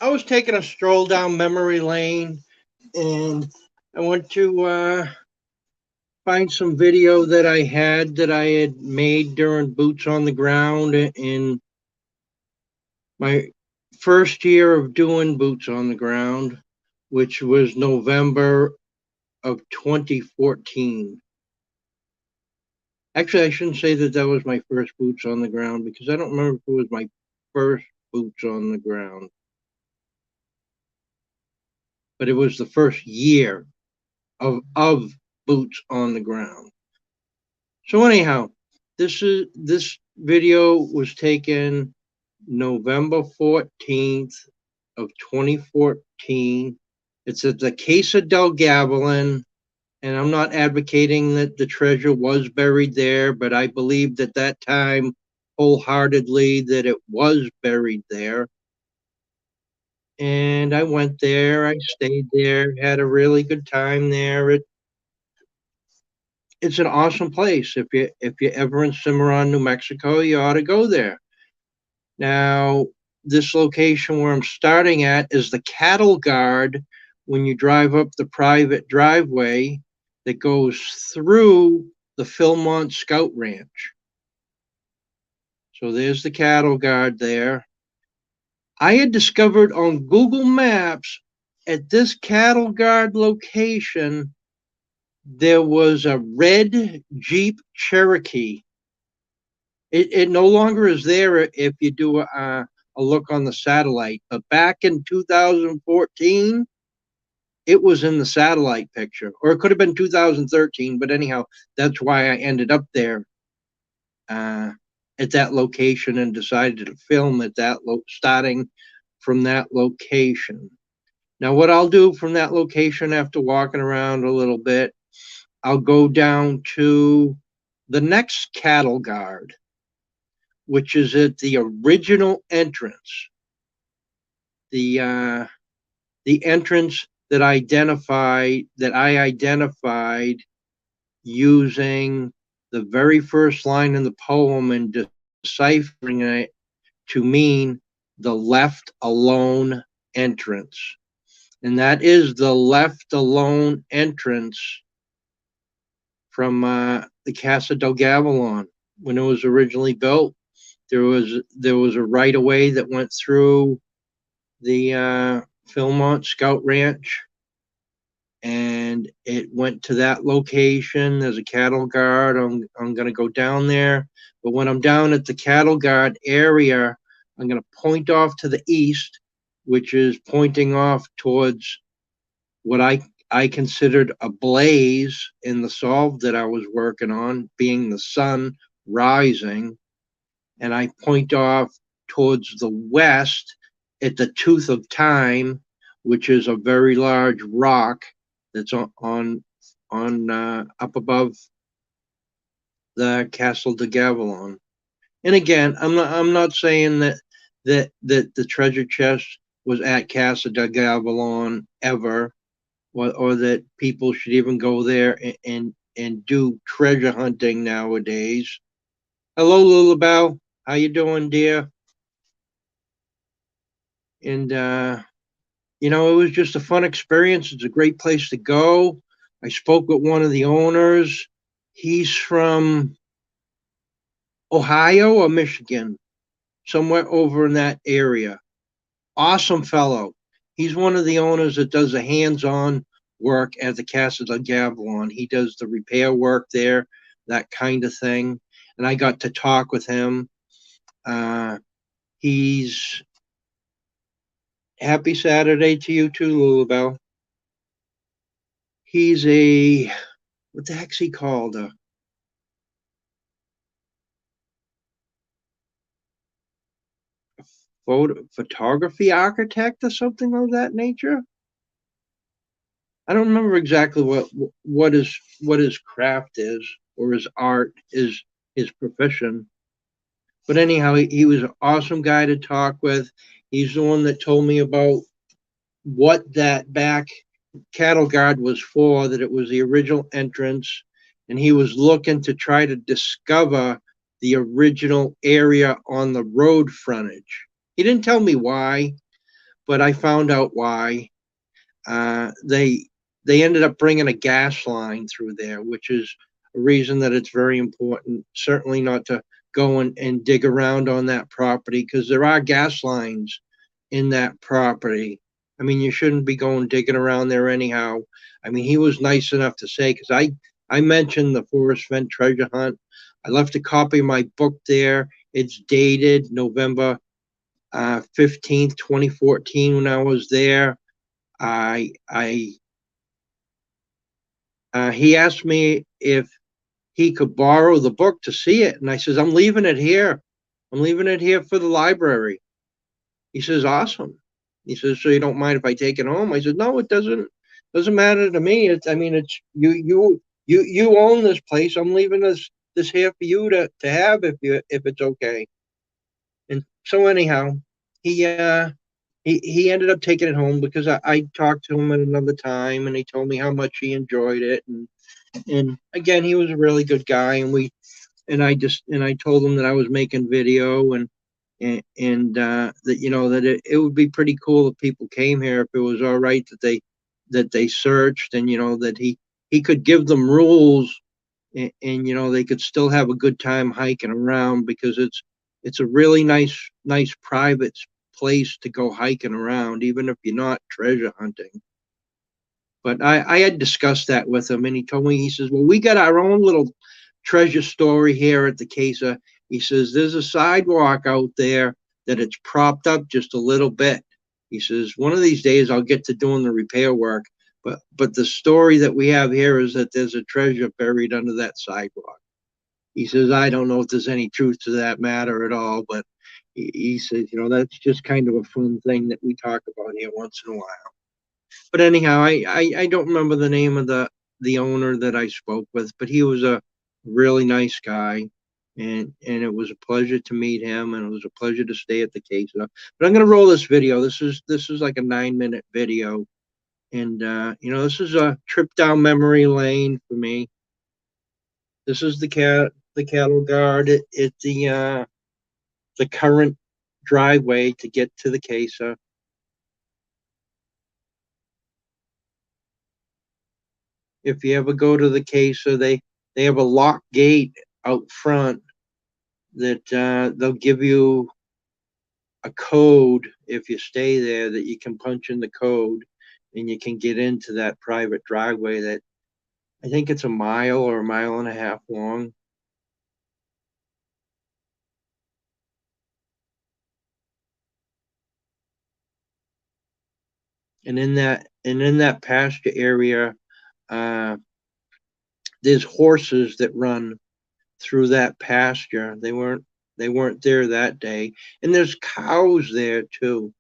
I was taking a stroll down memory lane, and I went to find some video that I had made during Boots on the Ground in my first year of doing Boots on the Ground, which was November of 2014. Actually, I shouldn't say that that was my first Boots on the Ground because I don't remember if it was my first Boots on the Ground, but it was the first year of Boots on the Ground. So anyhow, this video was taken November 14th of 2014. It's at the Casa del Gavilan, and I'm not advocating that the treasure was buried there, but I believed at that time wholeheartedly that it was buried there. And I went there, I stayed there, had a really good time there. It's an awesome place. If you're ever in Cimarron, New Mexico, you ought to go there. Now, this location where I'm starting at is the cattle guard when you drive up the private driveway that goes through the Philmont Scout Ranch. So there's the cattle guard there. I had discovered on Google Maps at this cattle guard location, there was a red Jeep Cherokee. It no longer is there if you do a look on the satellite, but back in 2014, it was in the satellite picture, or it could have been 2013, but anyhow, that's why I ended up there at that location and decided to film at that starting from that location. Now, what I'll do from that location after walking around a little bit, I'll go down to the next cattle guard, which is at the original entrance, the entrance that I identified using the very first line in the poem and deciphering it to mean the left alone entrance. And that is the left alone entrance from the Casa del Gavilan. When it was originally built, there was a right of way that went through the Philmont Scout Ranch, and it went to that location. There's a cattle guard. I'm going to go down there, but when I'm down at the cattle guard area, I'm going to point off to the east, which is pointing off towards what I considered a blaze in the solve that I was working on, being the sun rising, and I point off towards the west at the Tooth of Time, which is a very large rock that's on up above the Castle de Gavilan. And again, I'm not saying that the treasure chest was at Casa de Gavilan ever, or that people should even go there and do treasure hunting nowadays. Hello, Lulabelle. How you doing, dear? And it was just a fun experience. It's a great place to go. I spoke with one of the owners. He's from Ohio or Michigan, somewhere over in that area. Awesome fellow. He's one of the owners that does the hands-on work at the Casa del Gavilan. He does the repair work there, that kind of thing. And I got to talk with him. He's happy Saturday to you too, Lulabelle. He's what the heck's he called? Photography architect or something of that nature. I don't remember exactly what his craft is, or his art is, his profession. But anyhow, he was an awesome guy to talk with. He's the one that told me about what that back cattle guard was for, that it was the original entrance, and he was looking to try to discover the original area on the road frontage. He didn't tell me why, but I found out why. They ended up bringing a gas line through there, which is a reason that it's very important. Certainly not to go and dig around on that property, because there are gas lines in that property. I mean, you shouldn't be going digging around there anyhow. I mean, he was nice enough to say, because I mentioned the Forest Vent treasure hunt. I left a copy of my book there. It's dated November 15th, 2014 when I was there. I He asked me if he could borrow the book to see it, and I says, I'm leaving it here. I'm leaving it here for the library. He says, awesome. He says, so you don't mind if I take it home? I said, no, it doesn't matter to me. I mean, it's you own this place. I'm leaving this here for you to have if it's okay. And so anyhow, he he ended up taking it home, because I talked to him at another time, and he told me how much he enjoyed it. And again, he was a really good guy, and I told him that I was making video, and that, that it would be pretty cool if people came here, if it was all right that they searched, and that he could give them rules, and they could still have a good time hiking around, because it's a really nice private place to go hiking around, even if you're not treasure hunting. But I had discussed that with him, and he told me, he says, well, we got our own little treasure story here at the Casa. He says, there's a sidewalk out there that it's propped up just a little bit. He says, one of these days I'll get to doing the repair work. But the story that we have here is that there's a treasure buried under that sidewalk. He says, I don't know if there's any truth to that matter at all, but he says, that's just kind of a fun thing that we talk about here once in a while. But anyhow, I don't remember the name of the owner that I spoke with, but he was a really nice guy, and it was a pleasure to meet him, and it was a pleasure to stay at the Casa. But I'm gonna roll this video. This is like a 9-minute video, and this is a trip down memory lane for me. This is the cattle guard at the current driveway to get to the Casa. If you ever go to the Casa, they have a lock gate out front that they'll give you a code if you stay there, that you can punch in the code, and you can get into that private driveway that I think it's a mile or a mile and a half long. And in that pasture area, uh, there's horses that run through that pasture. They weren't there that day, and there's cows there too.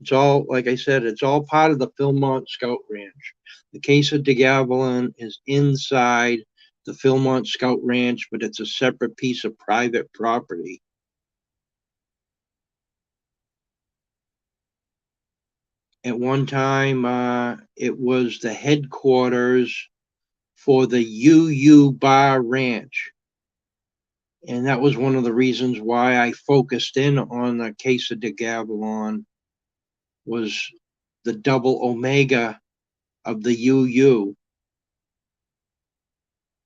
It's all, like I said, it's all part of the Philmont Scout Ranch. The Casa de Gavilan is inside the Philmont Scout Ranch, but it's a separate piece of private property. At one time, it was the headquarters for the UU Bar Ranch. And that was one of the reasons why I focused in on the Casa de Gavilan, was the double omega of the UU.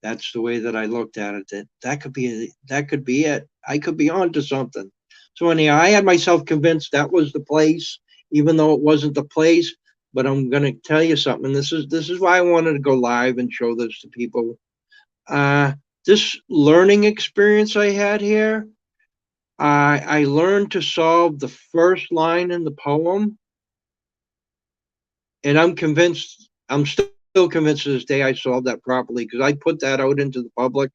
That's the way that I looked at it. That could be it. I could be onto something. So anyhow, I had myself convinced that was the place, even though it wasn't the place. But I'm gonna tell you something. This is why I wanted to go live and show this to people. This learning experience I had here, I learned to solve the first line in the poem, and I'm still convinced to this day I solved that properly, because I put that out into the public.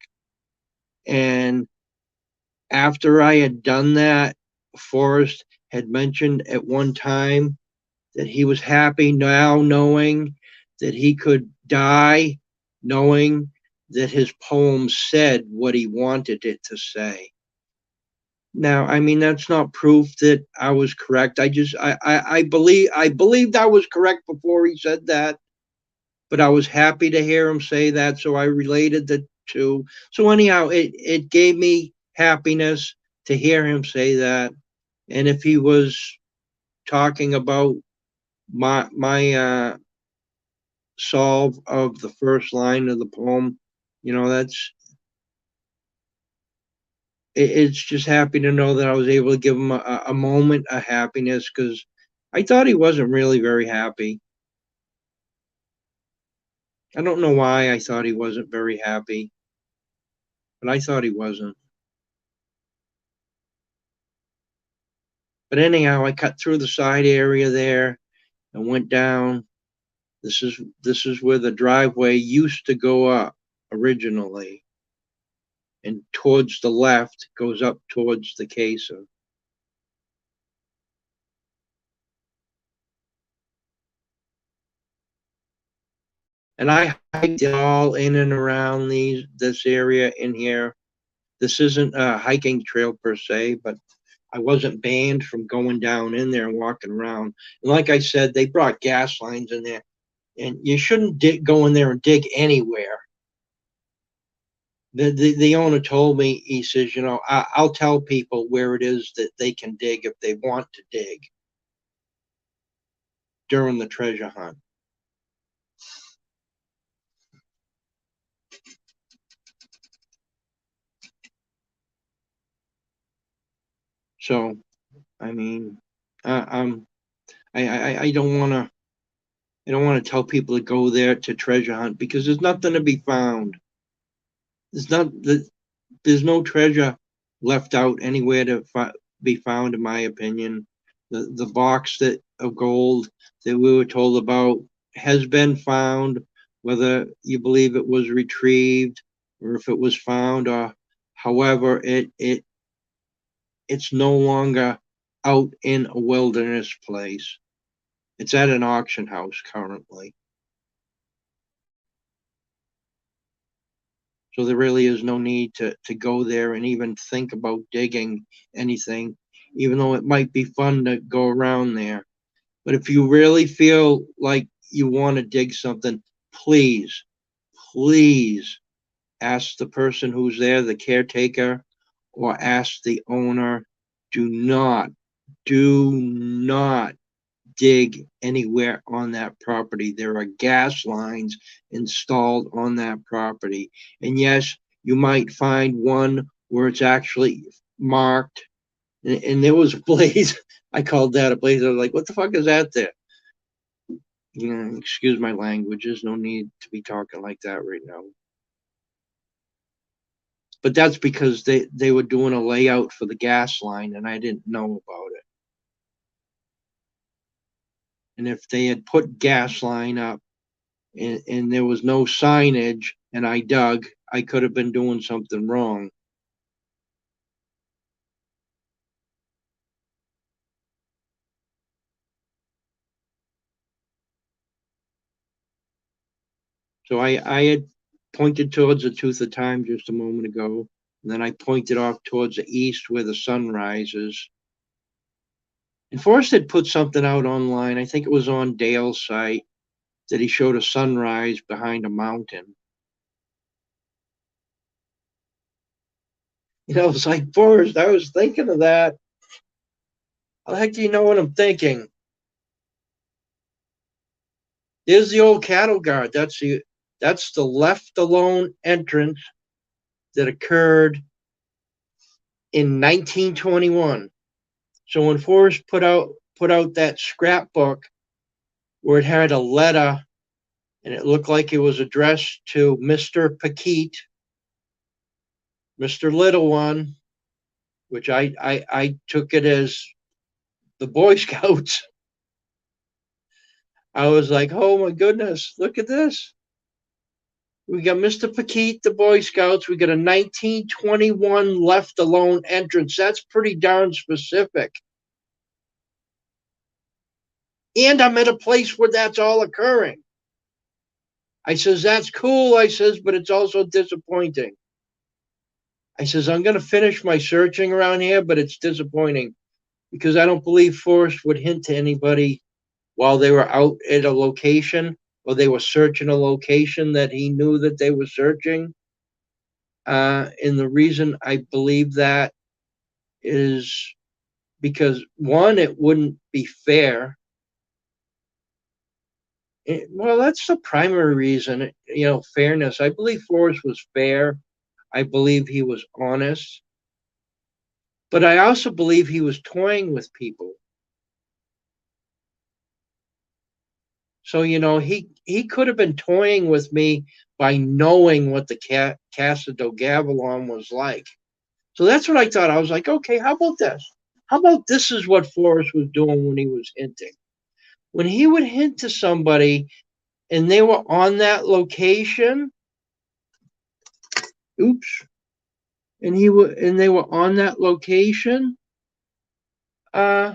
And after I had done that, Forrest had mentioned at one time that he was happy now knowing that he could die knowing that his poem said what he wanted it to say. Now, I mean, that's not proof that I was correct. I believed I was correct before he said that, but I was happy to hear him say that, so I related the two. So anyhow, it gave me happiness to hear him say that. And if he was talking about my solve of the first line of the poem, that's it's just happy to know that I was able to give him a moment of happiness, because I thought he wasn't really very happy. I don't know why I thought he wasn't very happy, but I thought he wasn't. But anyhow, I cut through the side area there and went down. This is where the driveway used to go up originally, and towards the left goes up towards the Casa. And I hiked it all in and around this area in here. This isn't a hiking trail per se, but I wasn't banned from going down in there and walking around. And like I said, they brought gas lines in there, and you shouldn't go in there and dig anywhere. The owner told me, he says, I'll tell people where it is that they can dig if they want to dig during the treasure hunt. So, I mean, I don't want to. I don't want to tell people to go there to treasure hunt, because there's nothing to be found. There's no treasure left out anywhere to be found, in my opinion. The box of gold that we were told about has been found, whether you believe it was retrieved or if it was found, or however, it's no longer out in a wilderness place. It's at an auction house currently. So there really is no need to go there and even think about digging anything, even though it might be fun to go around there. But if you really feel like you want to dig something, please, please ask the person who's there, the caretaker, or ask the owner. Do not dig anywhere on that property. There are gas lines installed on that property. And yes, you might find one where it's actually marked. And there was a blaze. I called that a blaze. I was like, what the fuck is that there? Excuse my language. There's no need to be talking like that right now. But that's because they were doing a layout for the gas line, and I didn't know about it. And if they had put gas line up and there was no signage and I dug, I could have been doing something wrong. So I had pointed towards the Tooth of Time just a moment ago, and then I pointed off towards the east where the sun rises. And Forrest had put something out online, I think it was on Dale's site, that he showed a sunrise behind a mountain. It's like, Forrest, I was thinking of that. How the heck do you know what I'm thinking? There's the old cattle guard. That's the left alone entrance that occurred in 1921. So when Forrest put out that scrapbook where it had a letter and it looked like it was addressed to Mr. Paquette, Mr. Little One, which I took it as the Boy Scouts. I was like, oh my goodness, look at this. We got Mr. Paquette, the Boy Scouts. We got a 1921 left alone entrance. That's pretty darn specific. And I'm at a place where that's all occurring. I says, that's cool. I says, but it's also disappointing. I says, I'm going to finish my searching around here, but it's disappointing because I don't believe Forrest would hint to anybody while they were out at a location or they were searching a location that he knew that they were searching. And the reason I believe that is because one, it wouldn't be fair. Well, that's the primary reason, fairness. I believe Flores was fair. I believe he was honest. But I also believe he was toying with people. So, he could have been toying with me by knowing what the Casa do Gavilon was like. So that's what I thought. I was like, okay, how about this? How about this is what Flores was doing when he was hinting? When he would hint to somebody and they were on that location, oops, and they were on that location, uh,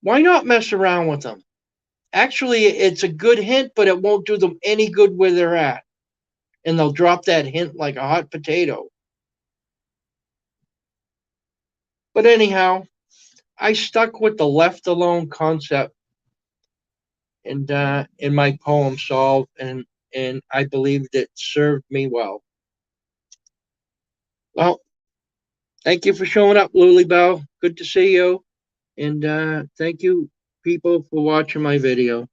why not mess around with them? Actually, it's a good hint, but it won't do them any good where they're at. And they'll drop that hint like a hot potato. But anyhow, I stuck with the left alone concept and in my poem Solve, and I believed it served me well. Well, thank you for showing up, Lily Bell. Good to see you. And thank you, people, for watching my video.